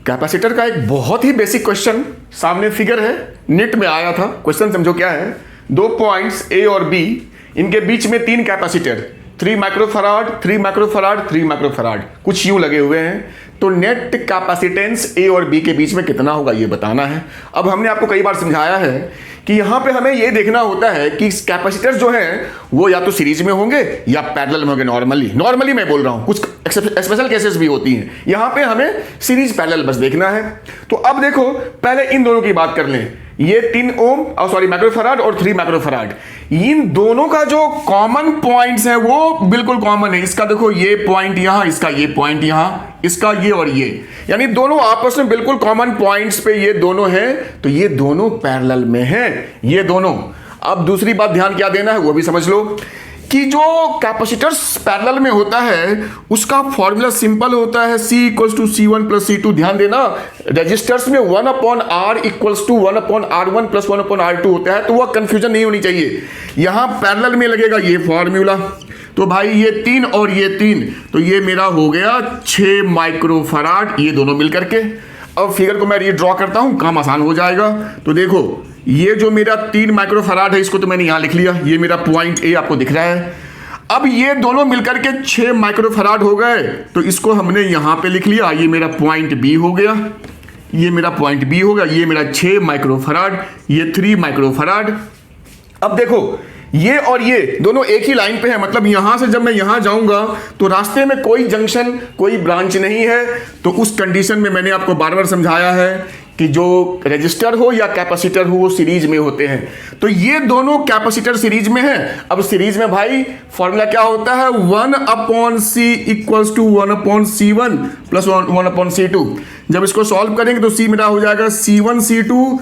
Capacitor का एक बहुत ही बेसिक क्वेश्चन सामने फिगर है, नेट में आया था। क्वेश्चन समझो क्या है। दो पॉइंट्स ए और बी, इनके बीच में तीन कैपेसिटर 3 माइक्रोफराड 3 माइक्रोफराड 3 माइक्रोफराड कुछ यूं लगे हुए हैं। तो नेट कैपेसिटेंस ए और बी के बीच में कितना होगा ये बताना है। अब हमने आपको कई बार समझाया है कि यहां पे हमें ये देखना होता है कि कैपेसिटर जो हैं वो या तो सीरीज में होंगे या पैरेलल में होंगे। नॉर्मली मैं बोल रहा हूं, कुछ स्पेशल केसेस भी होती हैं। यहां पे हमें सीरीज पैरेलल बस देखना है। तो अब देखो, पहले इन दोनों की बात कर लें। ये 3 ओम माइक्रोफराड और 3 माइक्रोफराड, इन दोनों का जो कॉमन पॉइंट्स है वो बिल्कुल कॉमन है। इसका देखो ये पॉइंट यहां, इसका ये पॉइंट यहां, इसका ये और ये, यानी दोनों आपस में बिल्कुल कॉमन पॉइंट्स पे ये दोनों हैं। तो ये दोनों पैरेलल में हैं, ये दोनों। अब दूसरी बात ध्यान क्या देना है वो भी समझ लो कि जो कैपेसिटर्स पैरेलल में होता है उसका फॉर्मूला सिंपल होता है, C = C1 + C2। ध्यान देना, रेजिस्टर्स में 1/R = 1/R1 + 1/R2 होता है, तो वह कंफ्यूजन नहीं होनी चाहिए। यहां पैरेलल में लगेगा ये फॉर्मूला। तो भाई ये 3 और ये 3, तो ये मेरा हो गया 6 माइक्रोफराड, ये दोनों मिलकर के। अब फिगर को मैं रीड्रॉ करता हूं, काम आसान हो जाएगा। तो देखो, ये जो मेरा 3 माइक्रोफराड है इसको तो मैंने यहां लिख लिया, ये मेरा पॉइंट ए आपको दिख रहा है। अब ये दोनों मिलकर के 6 माइक्रोफराड हो गए, तो इसको हमने यहां पे लिख लिया, ये मेरा पॉइंट बी हो गया, ये मेरा पॉइंट बी हो गया, ये मेरा 6 माइक्रोफराड, ये 3 माइक्रोफराड। अब देखो, ये और ये दोनों एक ही लाइन पे है, मतलब यहां से जब मैं यहां जाऊंगा तो रास्ते में कोई जंक्शन, कोई ब्रांच नहीं है। तो उस कंडीशन में मैंने आपको बार बार समझाया है कि जो रेजिस्टर हो या कैपेसिटर हो वो सीरीज में होते हैं। तो ये दोनों कैपेसिटर सीरीज में है। अब सीरीज में भाई फॉर्मूला क्या होता है, 1/C = 1/C1 + 1/C2। जब इसको सॉल्व करेंगे तो C मेरा हो जाएगा C1 C2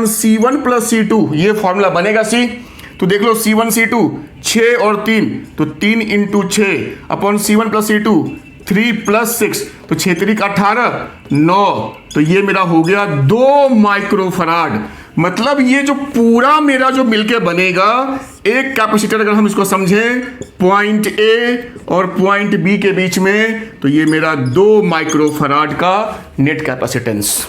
C1 + C2, ये फॉर्मूला बनेगा C। तो देख लो, C1 C2 6 और 3, तो 3 × 6 C1 + C2 3 + 6, तो 6 3 = 18 9, तो ये मेरा हो गया 2 माइक्रोफराड। मतलब ये जो पूरा मेरा जो मिलके बनेगा एक कैपेसिटर, अगर हम इसको समझें पॉइंट ए और पॉइंट बी के बीच में, तो ये मेरा 2 माइक्रोफराड का नेट कैपेसिटेंस।